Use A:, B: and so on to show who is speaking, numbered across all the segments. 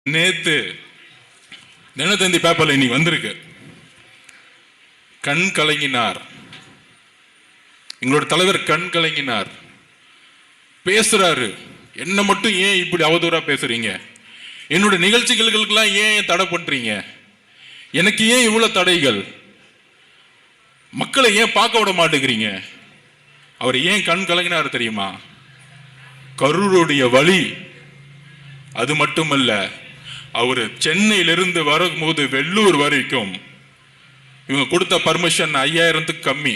A: நேத்து தினத்தந்தி பேப்பர்ல இன்னைக்கு வந்திருக்கு. கண் கலங்கினார், எங்களோட தலைவர் கண் கலங்கினார். பேசுறாரு, என்ன மட்டும் ஏன் இப்படி அவதூறா பேசுறீங்க? என்னோட நிகழ்ச்சிகளுக்கெல்லாம் ஏன் தடை பண்றீங்க? எனக்கு ஏன் இவ்வளவு தடைகள்? மக்களை ஏன் பார்க்க விட மாட்டேங்கிறீங்க? அவர் ஏன் கண் கலங்கினார் தெரியுமா? கரூருடைய வழி அது மட்டுமல்ல, அவர் சென்னையிலிருந்து வரும்போது வெள்ளூர் வரைக்கும் இவங்க கொடுத்த பர்மிஷன் 5000 கம்மி.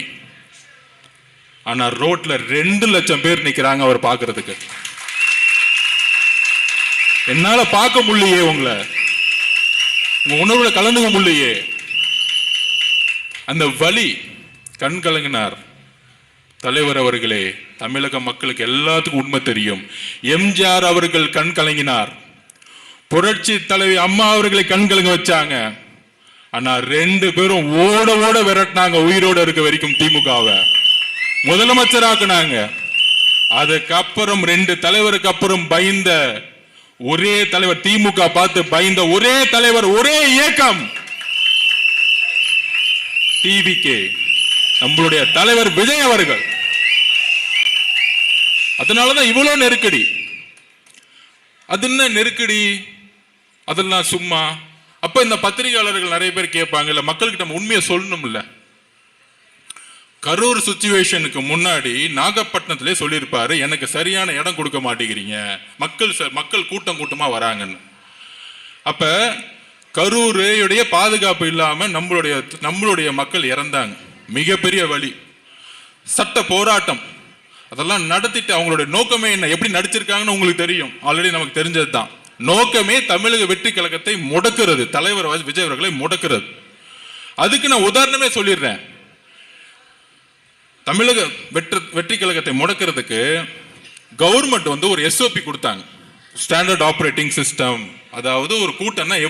A: ஆனா ரோட்ல 2 லட்சம் பேர் நிக்கிறாங்க அவர் பார்க்கிறதுக்கு. என்னால பார்க்க முடியலையே, உங்களை உங்க உணர்வுல கலந்துக்க முடியலையே. அந்த வலி கண் கலங்கினார். தலைவர் அவர்களே, தமிழக மக்களுக்கு எல்லாத்துக்கும் உண்மை தெரியும். எம்ஜிஆர் அவர்கள் கண் கலங்கினார், புரட்சி தலைவி அம்மா அவர்களை கண் கலங்க வச்சாங்க. ஆனா 2 பேரும் ஓட ஓட விரட்டினாங்க, உயிரோட இருக்க வரைக்கும் திமுகவை முதலமைச்சராக்குனாங்க. அதுக்கப்புறம் 2 தலைவருக்கு அப்புறம் பயந்த ஒரே தலைவர், திமுக பார்த்து பயந்த ஒரே தலைவர், ஒரே இயக்கம் டிவிகே, நம்மளுடைய தலைவர் விஜய் அவர்கள். அதனாலதான் இவ்வளவு நெருக்கடி. அது என்ன நெருக்கடி? அதெல்லாம் சும்மா. அப்ப இந்த பத்திரிகையாளர்கள் நிறைய பேர் கேட்பாங்க, இல்ல மக்கள்கிட்ட நம்ம உண்மையை சொல்லணும். இல்ல, கரூர் சிச்சுவேஷனுக்கு முன்னாடி நாகப்பட்டினத்திலே சொல்லியிருப்பாரு, எனக்கு சரியான இடம் கொடுக்க மாட்டேங்கிறீங்க, மக்கள் கூட்டம் கூட்டமா வராங்கன்னு. அப்ப கரூருடைய பாதுகாப்பு இல்லாம நம்மளுடைய மக்கள் இறந்தாங்க. மிகப்பெரிய வழி, சட்ட போராட்டம், அதெல்லாம் நடத்திட்டு அவங்களுடைய நோக்கமே என்ன, எப்படி நடிச்சிருக்காங்கன்னு உங்களுக்கு தெரியும், ஆல்ரெடி நமக்கு தெரிஞ்சது தான். நோக்கமே தமிழக வெற்றி கழகத்தை முடக்கிறது, தலைவர் விஜய் அவர்களை முடக்கிறது. அதுக்கு நான் உதாரணமே சொல்லிடுறேன். தமிழக வெற்றி கழகத்தை முடக்கிறதுக்கு கவர்மெண்ட் ஒரு SOP கொடுத்தாங்க, ஸ்டாண்டர்ட் ஆபரேட்டிங் சிஸ்டம். அதாவது ஒரு கூட்டம்னா